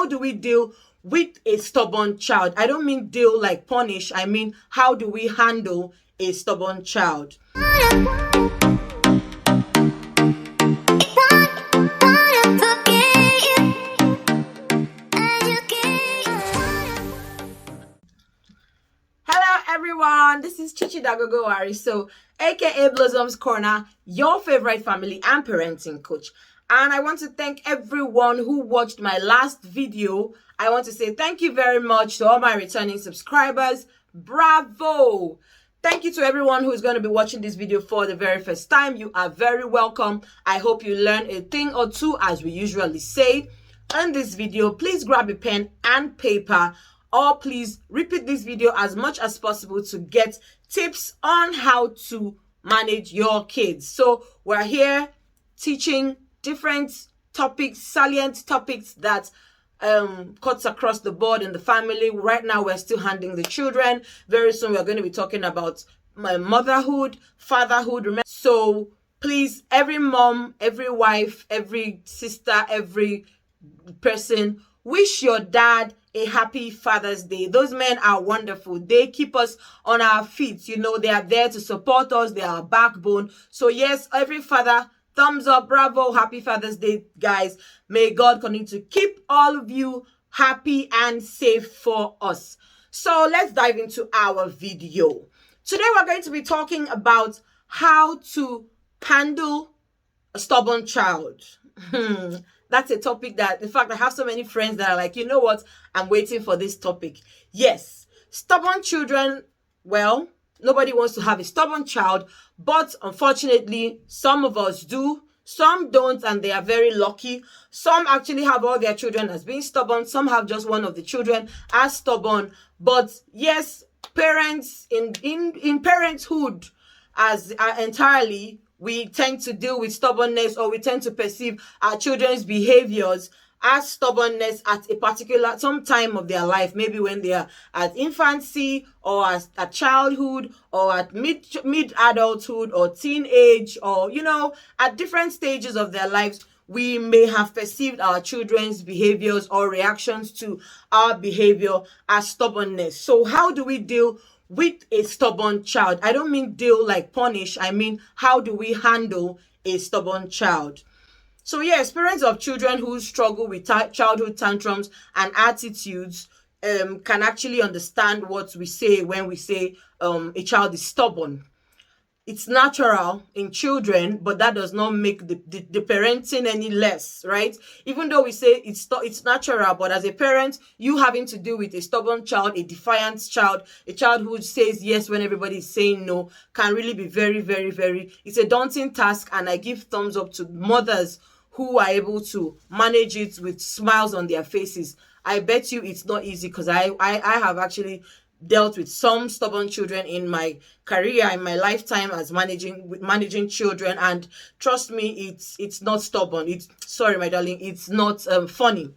how do we deal with a stubborn child? I don't mean deal like punish. I mean, how do we handle a stubborn child? Hello everyone, this is Chichi Dagogowari, so aka Blossom's Corner, your favorite family and parenting coach. And I want to thank everyone who watched my last video. I want to say thank you very much to all my returning subscribers. Bravo! Thank you to everyone who's going to be watching this video for the very first time. You are very welcome. I hope you learn a thing or two, as we usually say. In this video, please grab a pen and paper, or please repeat this video as much as possible to get tips on how to manage your kids. So we're here teaching different topics, salient topics that cuts across the board in the family. Right now, we're still handling the children. Very soon, we're going to be talking about motherhood, fatherhood. Remember, so please, every mom, every wife, every sister, every person, wish your dad a happy Father's Day. Those men are wonderful. They keep us on our feet. You know, they are there to support us. They are our backbone. So yes, every father, thumbs up, bravo, happy Father's Day, guys. May God continue to keep all of you happy and safe for us. So let's dive into our video. Today we're going to be talking about how to handle a stubborn child. That's a topic that, in fact, I have so many friends that are like, you know what, I'm waiting for this topic. Yes, stubborn children, well, nobody wants to have a stubborn child, but unfortunately, some of us do, some don't, and they are very lucky. Some actually have all their children as being stubborn. Some have just one of the children as stubborn. But yes, parents in parenthood as entirely, we tend to deal with stubbornness, or we tend to perceive our children's behaviors as stubbornness at a particular some time of their life, maybe when they are at infancy, or at childhood, or at mid adulthood, or teenage, or at different stages of their lives. We may have perceived our children's behaviors or reactions to our behavior as stubbornness. So how do we deal with a stubborn child? I don't mean deal like punish. I mean, how do we handle a stubborn child? So yes, parents of children who struggle with childhood tantrums and attitudes can actually understand what we say when we say a child is stubborn. It's natural in children, but that does not make the parenting any less, right? Even though we say it's natural, but as a parent, you having to deal with a stubborn child, a defiant child, a child who says yes when everybody is saying no, can really be very, very, very, it's a daunting task. And I give thumbs up to mothers who are able to manage it with smiles on their faces. I bet you it's not easy, because I have actually dealt with some stubborn children in my career, in my lifetime as managing children, and trust me, it's not stubborn. Sorry, my darling, it's not funny.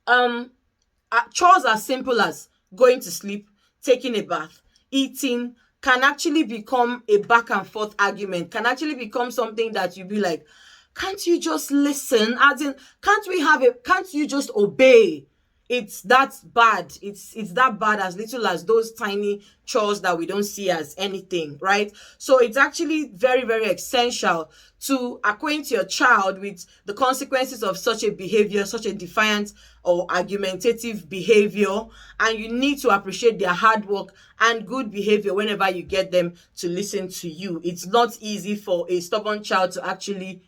Chores as simple as going to sleep, taking a bath, eating, can actually become a back and forth argument, can actually become something that you be like, can't you just listen? As in, can't you just obey? It's that bad. It's that bad, as little as those tiny chores that we don't see as anything, right? So it's actually very, very essential to acquaint your child with the consequences of such a behavior, such a defiant or argumentative behavior. And you need to appreciate their hard work and good behavior whenever you get them to listen to you. It's not easy for a stubborn child to actually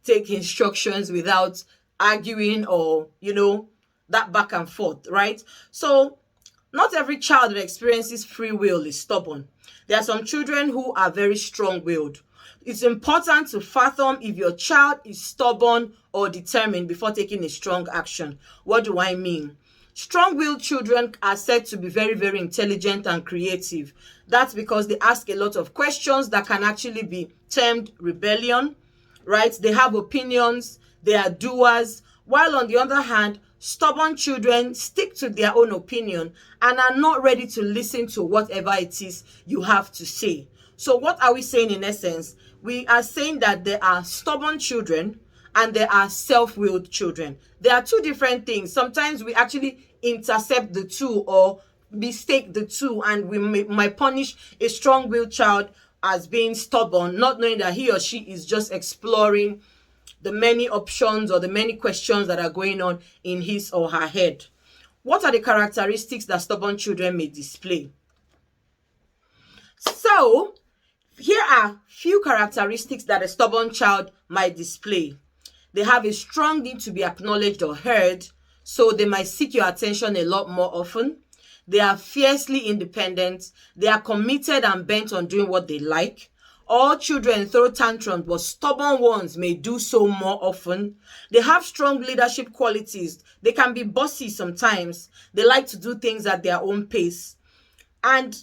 take instructions without arguing, or that back and forth, right? So not every child that experiences free will is stubborn. There are some children who are very strong-willed. It's important to fathom if your child is stubborn or determined before taking a strong action. What do I mean? Strong-willed children are said to be very, very intelligent and creative. That's because they ask a lot of questions that can actually be termed rebellion, right? They have opinions, they are doers, while on the other hand, stubborn children stick to their own opinion and are not ready to listen to whatever it is you have to say. So what are we saying in essence? We are saying that there are stubborn children and there are self-willed children. There are two different things. Sometimes we actually intercept the two or mistake the two, and we might punish a strong-willed child as being stubborn, not knowing that he or she is just exploring the many options or the many questions that are going on in his or her head. What are the characteristics that stubborn children may display? So, here are few characteristics that a stubborn child might display. They have a strong need to be acknowledged or heard, so they might seek your attention a lot more often. They are fiercely independent. They are committed and bent on doing what they like. All children throw tantrums, but stubborn ones may do so more often. They have strong leadership qualities. They can be bossy sometimes. They like to do things at their own pace. And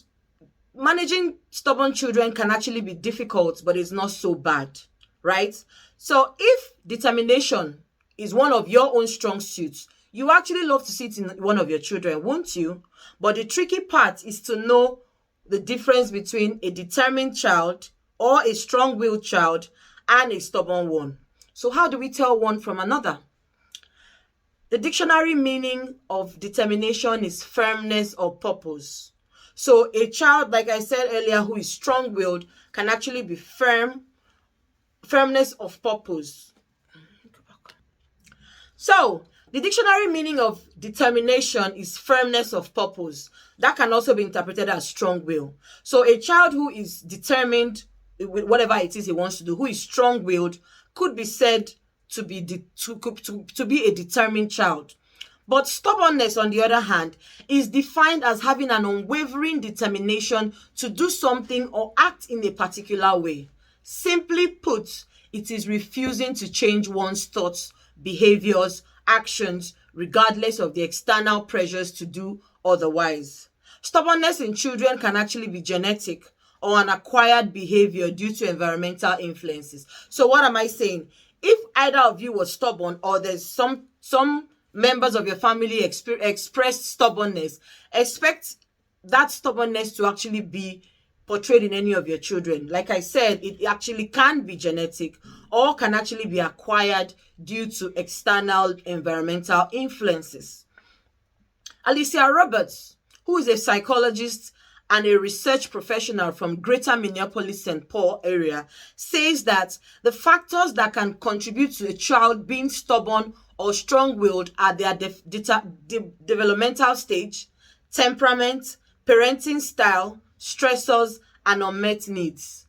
managing stubborn children can actually be difficult, but it's not so bad, right? So if determination is one of your own strong suits, you actually love to see it in one of your children, won't you? But the tricky part is to know the difference between a determined child or a strong-willed child and a stubborn one. So how do we tell one from another? The dictionary meaning of determination is firmness or purpose. So a child, like I said earlier, who is strong-willed can actually be firmness of purpose. So the dictionary meaning of determination is firmness of purpose. That can also be interpreted as strong will. So a child who is determined with whatever it is he wants to do, who is strong-willed, could be said to be a determined child. But stubbornness, on the other hand, is defined as having an unwavering determination to do something or act in a particular way. Simply put, it is refusing to change one's thoughts, behaviors, actions, regardless of the external pressures to do otherwise. Stubbornness in children can actually be genetic or an acquired behavior due to environmental influences. So what am I saying? If either of you was stubborn, or there's some members of your family expressed stubbornness, expect that stubbornness to actually be portrayed in any of your children. Like I said, it actually can be genetic or can actually be acquired due to external environmental influences. Alicia Roberts, who is a psychologist and a research professional from Greater Minneapolis-St. Paul area, says that the factors that can contribute to a child being stubborn or strong-willed are their developmental stage, temperament, parenting style, stressors, and unmet needs.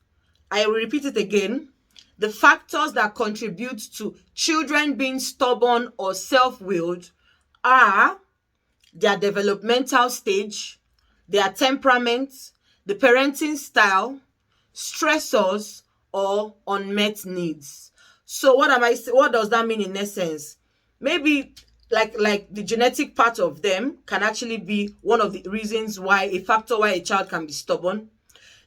I will repeat it again. The factors that contribute to children being stubborn or self-willed are their developmental stage, their temperament, the parenting style, stressors, or unmet needs. So what does that mean in essence? Maybe like the genetic part of them can actually be one of the reasons why, a factor why a child can be stubborn.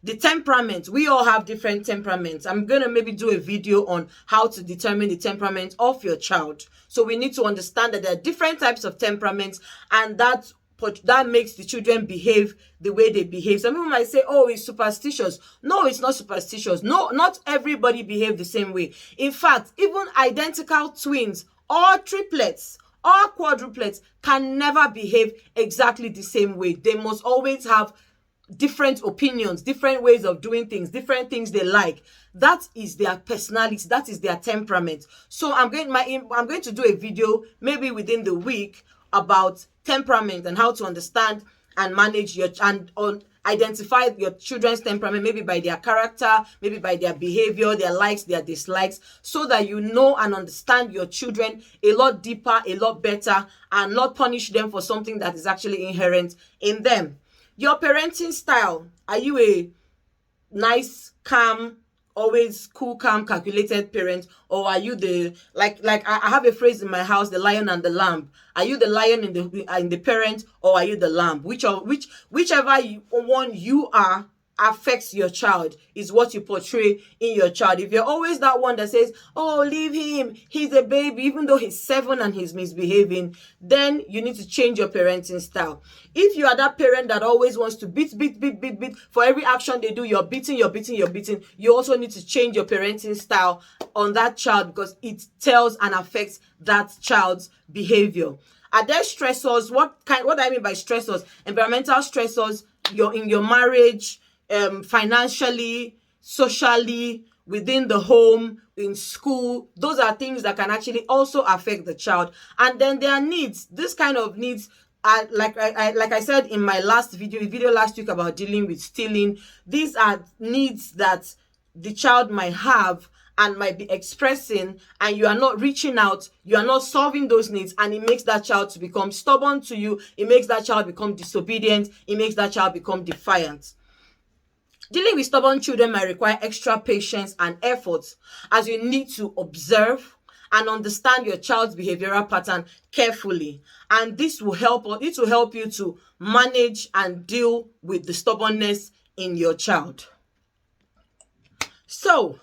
The temperament, we all have different temperaments. I'm going to maybe do a video on how to determine the temperament of your child. So we need to understand that there are different types of temperaments, and that makes the children behave the way they behave. Some people might say, oh, it's superstitious. No, it's not superstitious. No, not everybody behave the same way. In fact, even identical twins or triplets or quadruplets can never behave exactly the same way. They must always have different opinions, different ways of doing things, different things they like. That is their personality. That is their temperament. So I'm going to do a video maybe within the week about temperament and how to understand and manage identify your children's temperament, maybe by their character, maybe by their behavior, their likes, their dislikes, so that you know and understand your children a lot deeper, a lot better, and not punish them for something that is actually inherent in them. Your parenting style. Are you a nice, calm, always cool, calm, calculated parent, or are you the like I have a phrase in my house, the lion and the lamb? Are you the lion in the parent, or are you the lamb? Whichever one you are, affects your child is what you portray in your child. If you're always that one that says, oh, leave him, he's a baby, even though he's 7 and he's misbehaving, then you need to change your parenting style. If you are that parent that always wants to beat, for every action they do, you're beating, you also need to change your parenting style on that child, because it tells and affects that child's behavior. Are there stressors? What do I mean by stressors? Environmental stressors, in your marriage, financially, socially, within the home, in school. Those are things that can actually also affect the child. And then their needs. This kind of needs are, like I said in my last video last week about dealing with stealing. These are needs that the child might have and might be expressing, and you are not reaching out, you are not solving those needs, and it makes that child to become stubborn to you, it makes that child become disobedient, it makes that child become defiant. Dealing with stubborn children might require extra patience and effort, as you need to observe and understand your child's behavioral pattern carefully. And this will help you to manage and deal with the stubbornness in your child. So,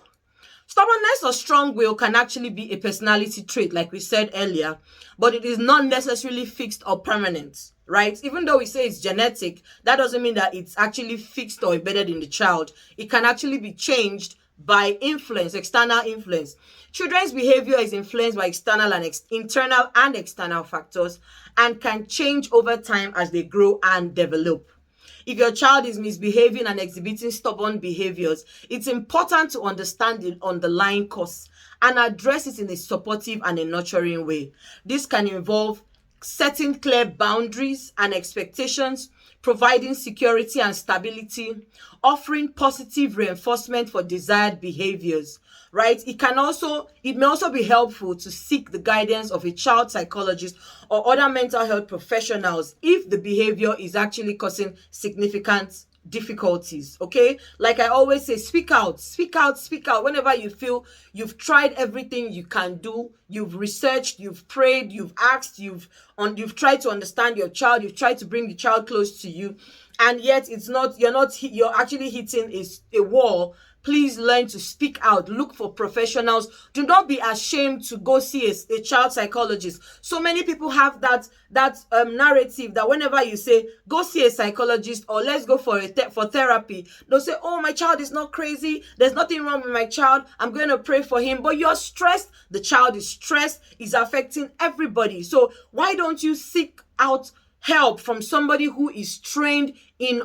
stubbornness or strong will can actually be a personality trait, like we said earlier, but it is not necessarily fixed or permanent, right? Even though we say it's genetic, that doesn't mean that it's actually fixed or embedded in the child. It can actually be changed by influence, external influence. Children's behavior is influenced by external and internal and external factors, and can change over time as they grow and develop. If your child is misbehaving and exhibiting stubborn behaviors, it's important to understand the underlying cause and address it in a supportive and a nurturing way. This can involve setting clear boundaries and expectations, providing security and stability, offering positive reinforcement for desired behaviors, right? It may also be helpful to seek the guidance of a child psychologist or other mental health professionals if the behavior is actually causing significant difficulties. Okay, like I always say, speak out whenever you feel you've tried everything you can do, you've researched, you've prayed, you've asked, you've tried to understand your child, you've tried to bring the child close to you, and yet you're actually hitting a wall. Please learn to speak out. Look for professionals. Do not be ashamed to go see a child psychologist. So many people have that narrative that whenever you say, go see a psychologist or let's go for therapy, they'll say, oh, my child is not crazy. There's nothing wrong with my child. I'm going to pray for him. But you're stressed. The child is stressed. It's affecting everybody. So why don't you seek out help from somebody who is trained in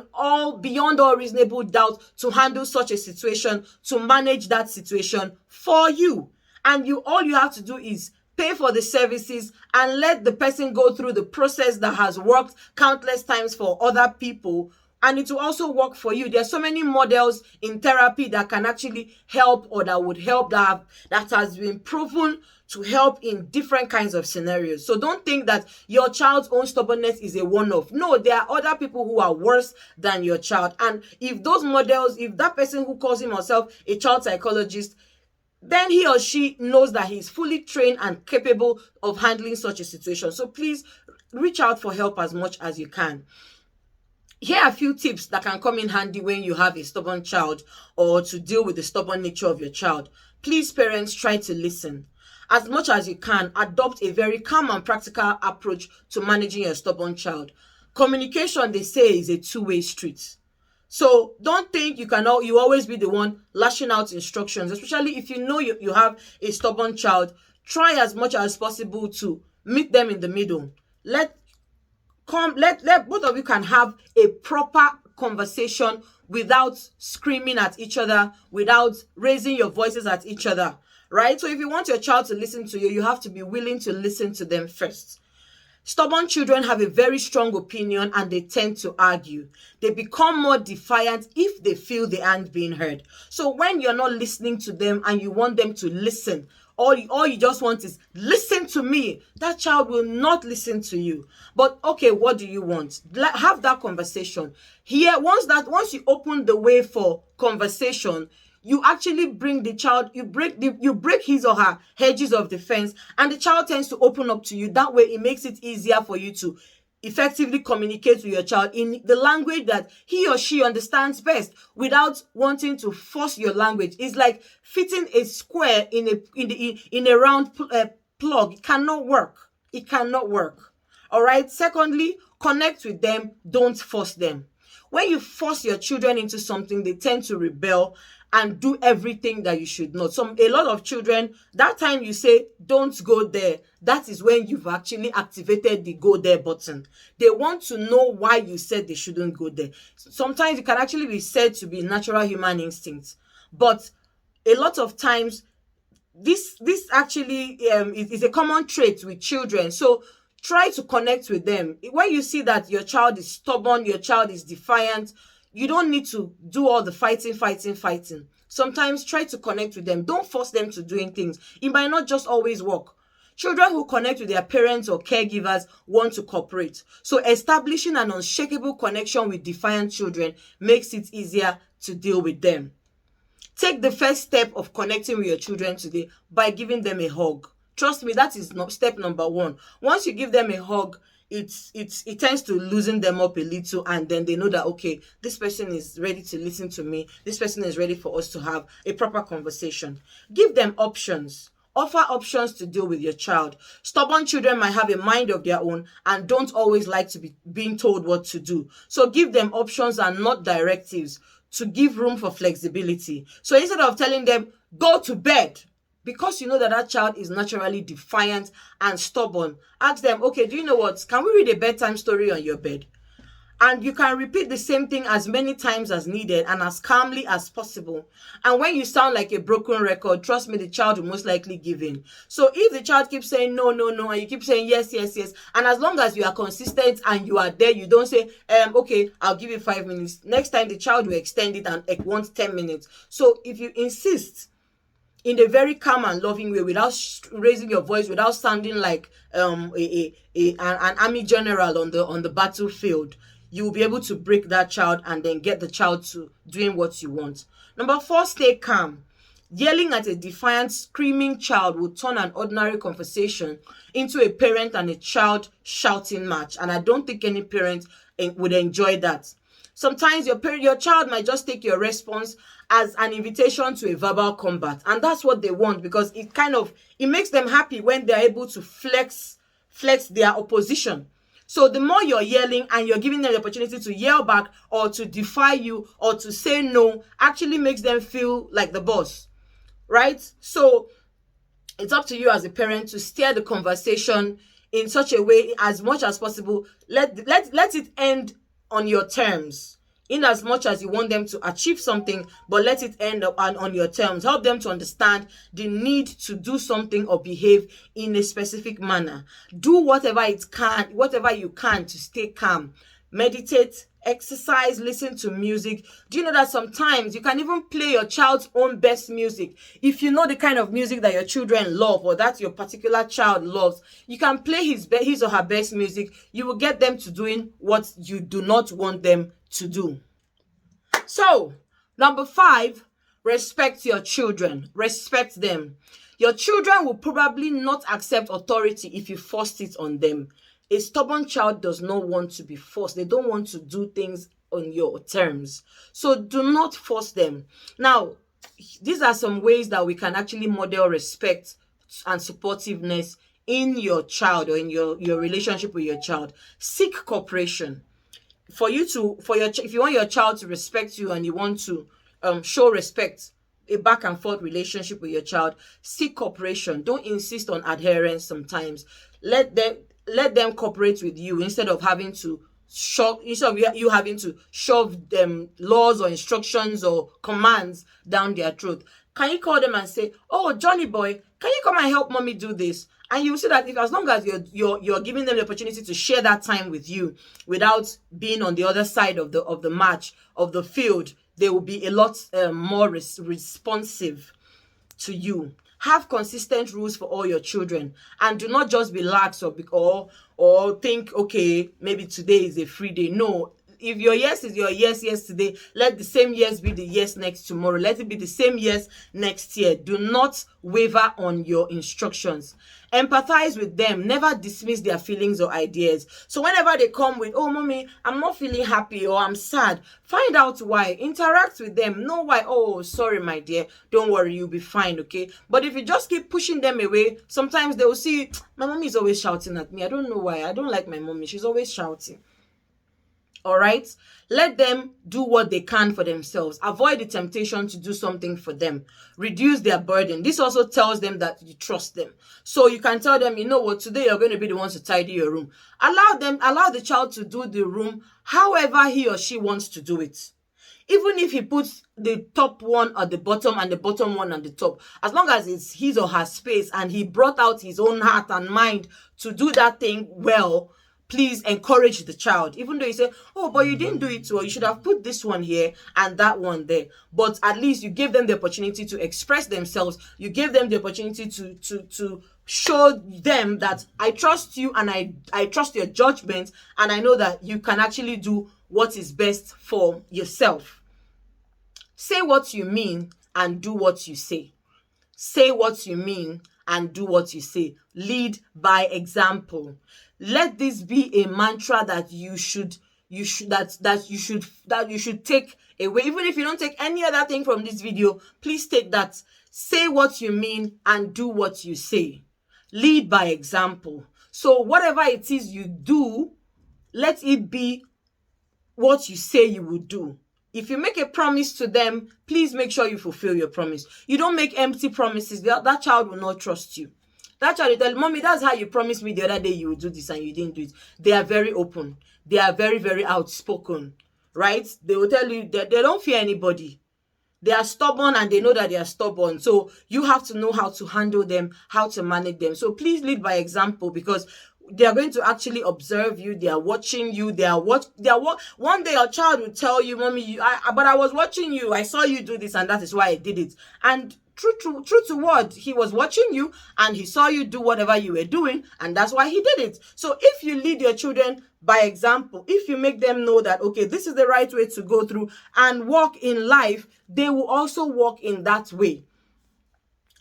beyond all reasonable doubt to handle such a situation, to manage that situation for you. And all you have to do is pay for the services and let the person go through the process that has worked countless times for other people, and it will also work for you. There are so many models in therapy that can actually help, or that would help, that has been proven to help in different kinds of scenarios. So don't think that your child's own stubbornness is a one-off. No, there are other people who are worse than your child. And if those models, if that person who calls him or herself a child psychologist, then he or she knows that he's fully trained and capable of handling such a situation. So please reach out for help as much as you can. Here are a few tips that can come in handy when you have a stubborn child or to deal with the stubborn nature of your child. Please, parents, try to listen. As much as you can, adopt a very calm and practical approach to managing your stubborn child. Communication, they say, is a two-way street. So don't think you always be the one lashing out instructions, especially if you know you have a stubborn child. Try as much as possible to meet them in the middle. Let both of you can have a proper conversation without screaming at each other, without raising your voices at each other, right? So if you want your child to listen to you, you have to be willing to listen to them first. Stubborn children have a very strong opinion and they tend to argue. They become more defiant if they feel they aren't being heard. So when you're not listening to them and you want them to listen, all you just want is listen to me, that child will not listen to you. But okay, what do you want? Have that conversation. Here, once you open the way for conversation, you actually bring the child, you break his or her hedges of defense, and the child tends to open up to you. That way, it makes it easier for you to effectively communicate with your child in the language that he or she understands best without wanting to force your language. It's like fitting a square in a round plug. It cannot work. It cannot work. All right. Secondly, connect with them. Don't force them. When you force your children into something, they tend to rebel and do everything that you should not. A lot of children, that time you say, don't go there, that is when you've actually activated the go there button. They want to know why you said they shouldn't go there. Sometimes it can actually be said to be natural human instincts. But a lot of times, this actually is a common trait with children. So try to connect with them. When you see that your child is stubborn, your child is defiant, you don't need to do all the fighting. Sometimes try to connect with them. Don't force them to doing things. It might not just always work. Children who connect with their parents or caregivers want to cooperate. So establishing an unshakable connection with defiant children makes it easier to deal with them. Take the first step of connecting with your children today by giving them a hug. Trust me, that is step number one. Once you give them a hug, it tends to loosen them up a little, and then they know that, okay, this person is ready to listen to me. This person is ready for us to have a proper conversation. Give them options. Offer options to deal with your child. Stubborn children might have a mind of their own and don't always like to be being told what to do. So give them options and not directives, to give room for flexibility. So instead of telling them, go to bed, because you know that child is naturally defiant and stubborn, ask them, okay, do you know what? Can we read a bedtime story on your bed? And you can repeat the same thing as many times as needed and as calmly as possible. And when you sound like a broken record, trust me, the child will most likely give in. So if the child keeps saying no, and you keep saying yes, and as long as you are consistent and you are there, you don't say, okay, I'll give you 5 minutes. Next time the child will extend it and wants 10 minutes. So if you insist in a very calm and loving way, without raising your voice, without sounding like an army general on the battlefield, you will be able to break that child and then get the child to doing what you want. Number 4, stay calm. Yelling at a defiant, screaming child will turn an ordinary conversation into a parent and a child shouting match. And I don't think any parent would enjoy that. Sometimes your child might just take your response as an invitation to a verbal combat. And that's what they want, because it makes them happy when they're able to flex their opposition. So the more you're yelling and you're giving them the opportunity to yell back or to defy you or to say no, actually makes them feel like the boss, right? So it's up to you as a parent to steer the conversation in such a way, as much as possible. Let it end on your terms, in as much as you want them to achieve something, but let it end up on your terms. Help them to understand the need to do something or behave in a specific manner. Do whatever you can to stay calm. Meditate, exercise, listen to music. Do you know that sometimes you can even play your child's own best music? If you know the kind of music that your children love or that your particular child loves, you can play his or her best music. You will get them to doing what you do not want them to do. So, number 5, respect your children. Respect them. Your children will probably not accept authority if you forced it on them. A stubborn child does not want to be forced. They don't want to do things on your terms. So do not force them. Now, these are some ways that we can actually model respect and supportiveness in your child or in your relationship with your child. Seek cooperation. If you want your child to respect you and you want to show respect, a back and forth relationship with your child, seek cooperation. Don't insist on adherence sometimes. Let them cooperate with you instead of having to shove them laws or instructions or commands down their throat. Can you call them and say, oh, Johnny boy, can you come and help mommy do this? And you see that as long as you're giving them the opportunity to share that time with you without being on the other side of the match, of the field, they will be a lot more responsive to you. Have consistent rules for all your children, and do not just be lax or think, okay, maybe today is a free day. No, if your yes is your yes today, let the same yes be the yes next tomorrow. Let it be the same yes next year. Do not waver on your instructions. Empathize with them. Never dismiss their feelings or ideas. So whenever they come with, oh mommy, I'm not feeling happy or I'm sad, find out why. Interact with them. Know why. Oh, sorry my dear, don't worry, you'll be fine. Okay. But if you just keep pushing them away, sometimes they will see, my mommy is always shouting at me. I don't know why. I don't like my mommy. She's always shouting. All right, let them do what they can for themselves. Avoid the temptation to do something for them. Reduce their burden. This also tells them that you trust them. So you can tell them, you know what, today you're going to be the ones to tidy your room. Allow the child to do the room however he or she wants to do it. Even if he puts the top one at the bottom and the bottom one at the top, as long as it's his or her space and he brought out his own heart and mind to do that thing well, please encourage the child. Even though you say, oh, but you didn't do it well, you should have put this one here and that one there. But at least you give them the opportunity to express themselves. You give them the opportunity to show them that I trust you and I trust your judgment, and I know that you can actually do what is best for yourself. Say what you mean and do what you say. Say what you mean and do what you say. Lead by example. Let this be a mantra that you should take away. Even if you don't take any other thing from this video, please take that. Say what you mean and do what you say. Lead by example. So whatever it is you do, let it be what you say you will do. If you make a promise to them, please make sure you fulfill your promise. You don't make empty promises. That child will not trust you. That child will tell, mommy, that's how you promised me the other day you would do this and you didn't do it. They are very open. They are very, very outspoken, right? They will tell you that they don't fear anybody. They are stubborn and they know that they are stubborn. So you have to know how to handle them, how to manage them. So please lead by example, because they are going to actually observe you. They are watching you. One day your child will tell you, mommy, but I was watching you. I saw you do this and that is why I did it. And true to word, he was watching you and he saw you do whatever you were doing and that's why he did it. So if you lead your children by example, if you make them know that, okay, this is the right way to go through and walk in life, they will also walk in that way.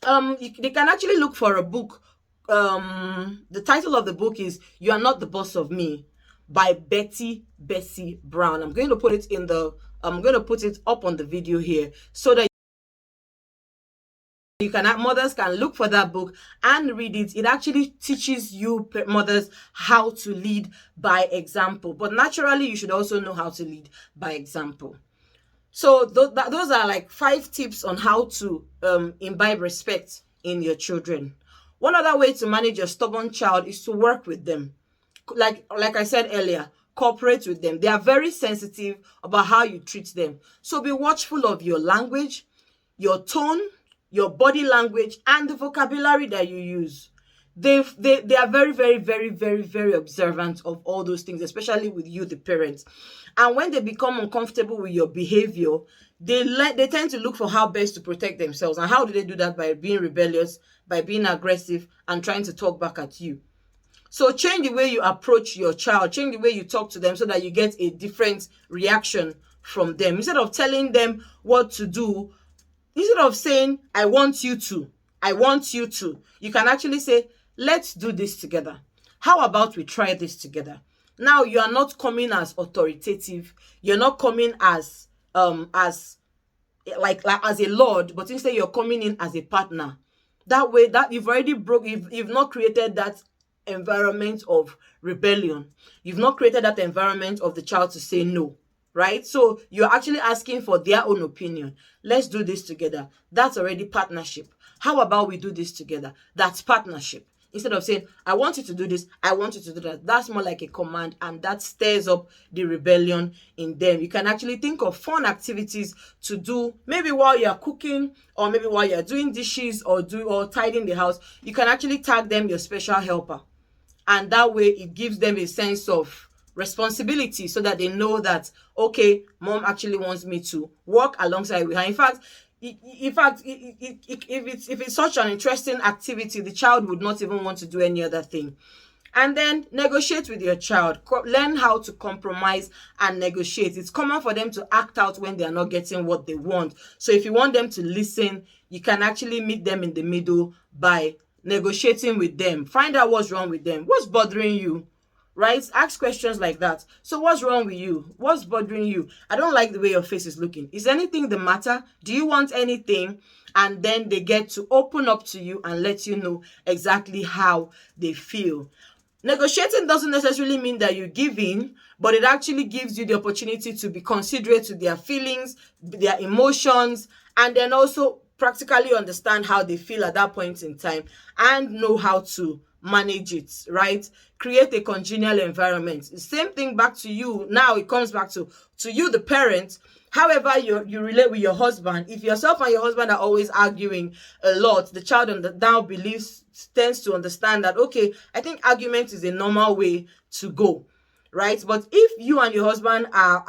They can actually look for a book. The title of the book is You Are Not the Boss of Me by Bessie Brown. I'm going to put it up on the video here so that mothers can look for that book and read it. It actually teaches you mothers how to lead by example. But naturally, you should also know how to lead by example. So those are like 5 tips on how to imbibe respect in your children. One other way to manage your stubborn child is to work with them. Like I said earlier, cooperate with them. They are very sensitive about how you treat them. So be watchful of your language, your tone, your body language, and the vocabulary that you use. They are very, very, very, very, very observant of all those things, especially with you, the parents. And when they become uncomfortable with your behavior, they tend to look for how best to protect themselves. And how do they do that? By being rebellious, by being aggressive, and trying to talk back at you. So change the way you approach your child, change the way you talk to them so that you get a different reaction from them. Instead of telling them what to do, instead of saying, I want you to, you can actually say, let's do this together. How about we try this together? Now you are not coming as authoritative. You're not coming as a lord, but instead you're coming in as a partner. That way, that you've not created that environment of rebellion. You've not created that environment of the child to say no, right? So you're actually asking for their own opinion. Let's do this together. That's already partnership. How about we do this together? That's partnership. Instead of saying, I want you to do this, I want you to do that. That's more like a command, and that stirs up the rebellion in them. You can actually think of fun activities to do, maybe while you're cooking, or maybe while you're doing dishes or tidying the house. You can actually tag them your special helper. And that way it gives them a sense of responsibility so that they know that, okay, mom actually wants me to work alongside with her. If it's such an interesting activity, the child would not even want to do any other thing. And then negotiate with your child. Learn how to compromise and negotiate. It's common for them to act out when they are not getting what they want. So if you want them to listen, you can actually meet them in the middle by negotiating with them. Find out what's wrong with them. What's bothering you? Right? Ask questions like that. So what's wrong with you? What's bothering you? I don't like the way your face is looking. Is anything the matter? Do you want anything? And then they get to open up to you and let you know exactly how they feel. Negotiating doesn't necessarily mean that you give in, but it actually gives you the opportunity to be considerate to their feelings, their emotions, and then also practically understand how they feel at that point in time and know how to manage it, right? Create a congenial environment. The same thing back to you. Now it comes back to you, the parent. However you relate with your husband. If yourself and your husband are always arguing a lot, the child now believes, tends to understand that, okay, I think argument is a normal way to go, right? But if you and your husband are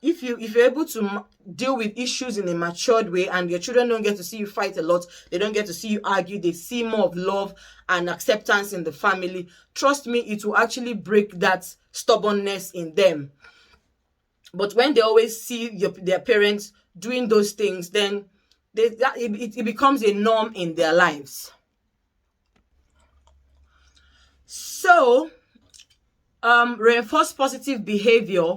if you're able to deal with issues in a matured way, and your children don't get to see you fight a lot, they don't get to see you argue, they see more of love and acceptance in the family, trust me, it will actually break that stubbornness in them. But when they always see their parents doing those things, then it becomes a norm in their lives. So reinforce positive behavior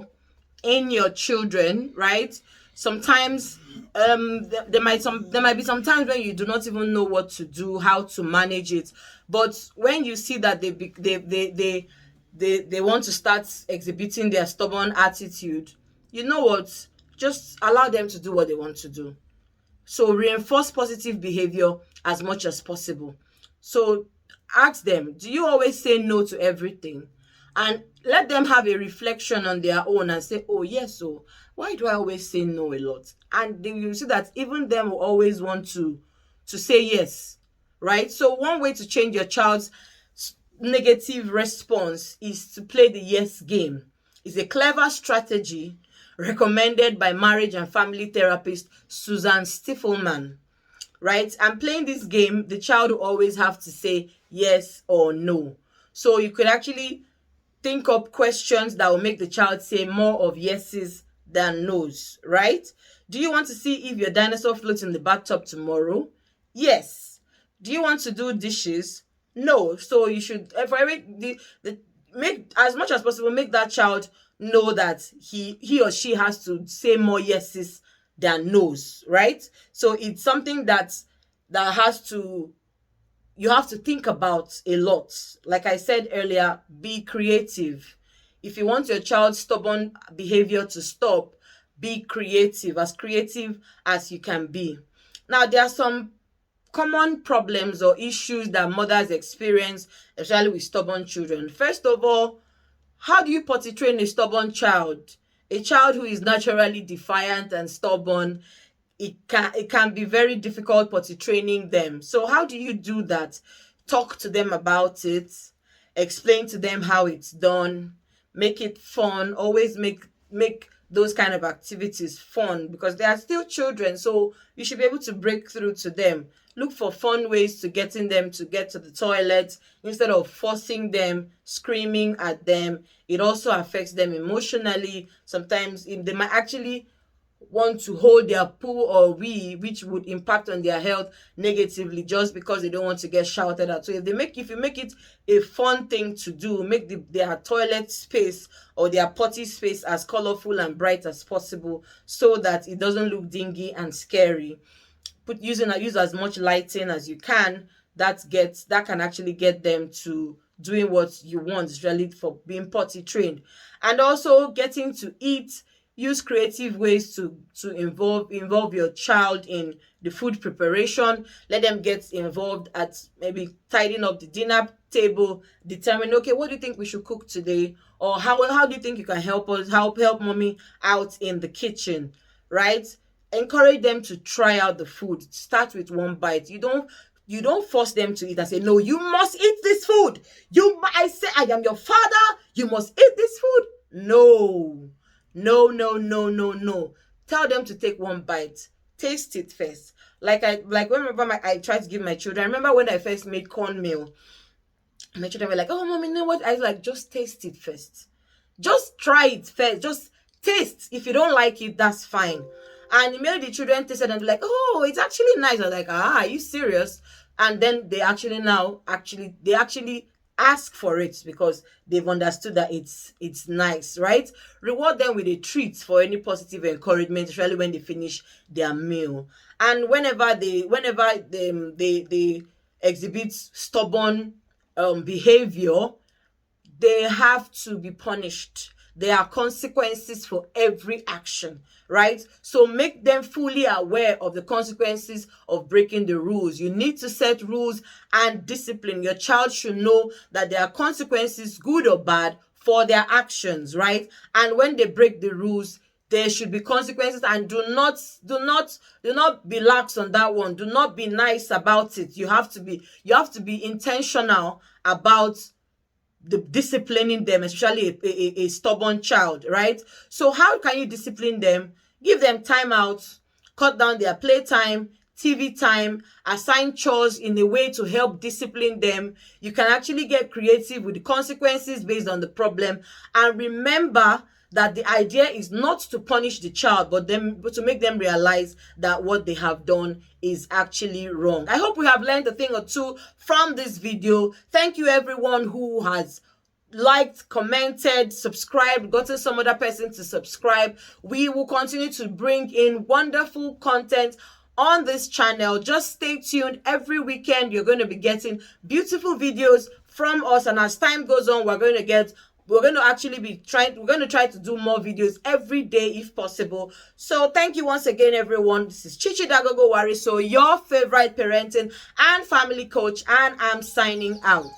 in your children, right? Sometimes there might be some times when you do not even know what to do, how to manage it. But when you see that they want to start exhibiting their stubborn attitude, you know what? Just allow them to do what they want to do. So reinforce positive behavior as much as possible. So ask them, do you always say no to everything? And let them have a reflection on their own and say, oh yes, so why do I always say no a lot? And you see that even them will always want to say yes, right? So one way to change your child's negative response is to play the yes game. It's a clever strategy recommended by marriage and family therapist Susan Stiffelman, right? And playing this game, the child will always have to say yes or no. So you could actually think up questions that will make the child say more of yeses than nos, right? Do you want to see if your dinosaur floats in the bathtub tomorrow? Yes. Do you want to do dishes? No. So you should, for make as much as possible, make that child know that he or she has to say more yeses than nos, right? So it's something that has to, you have to think about a lot. Like I said earlier, be creative. If you want your child's stubborn behavior to stop, be creative as you can be. Now, there are some common problems or issues that mothers experience, especially with stubborn children. First of all, how do you potty train a stubborn child? A child who is naturally defiant and stubborn, it can be very difficult potty training them. So how do you do that? Talk to them about it, explain to them how it's done, make it fun. Always make those kind of activities fun, because they are still children, so you should be able to break through to them. Look for fun ways to getting them to get to the toilet instead of forcing them, screaming at them. It also affects them emotionally. Sometimes they might actually want to hold their poo or wee, which would impact on their health negatively just because they don't want to get shouted at. So if you make it a fun thing to do, make their toilet space or their potty space as colorful and bright as possible so that it doesn't look dingy and scary. Use as much lighting as you can. That can actually get them to doing what you want, really, for being potty trained. And also getting to eat. Use creative ways to involve your child in the food preparation. Let them get involved at maybe tidying up the dinner table. Determine, okay, what do you think we should cook today? Or how do you think you can help mommy out in the kitchen, right? Encourage them to try out the food. Start with one bite. You don't force them to eat and say, no, you must eat this food. I say, I am your father. You must eat this food. No. No. Tell them to take one bite. Taste it first. Whenever I try to give my children, I remember when I first made cornmeal. My children were like, "Oh, mom, you know what?" I was like, "Just taste it first. Just try it first. Just taste. If you don't like it, that's fine." And immediately the children tasted and be like, "Oh, it's actually nice." I was like, "Ah, are you serious?" And then they actually ask for it because they've understood that it's nice, right? Reward them with a treat for any positive encouragement, especially when they finish their meal. And whenever they exhibit stubborn behavior, they have to be punished. There are consequences for every action, right? So make them fully aware of the consequences of breaking the rules. You need to set rules and discipline. Your child should know that there are consequences, good or bad, for their actions, right? And when they break the rules, there should be consequences, and do not be lax on that one. Do not be nice about it. You have to be intentional about the disciplining them, especially a stubborn child, right? So how can you discipline them? Give them timeouts, cut down their playtime, TV time, assign chores in a way to help discipline them. You can actually get creative with the consequences based on the problem. And remember that the idea is not to punish the child, but to make them realize that what they have done is actually wrong. I hope we have learned a thing or two from this video. Thank you everyone who has liked, commented, subscribed, gotten some other person to subscribe. We will continue to bring in wonderful content on this channel. Just stay tuned. Every weekend you're going to be getting beautiful videos from us, and as time goes on, we're going to try to do more videos every day if possible. So thank you once again, everyone. This is Chichi Dagogo Wari, so your favorite parenting and family coach, and I'm signing out.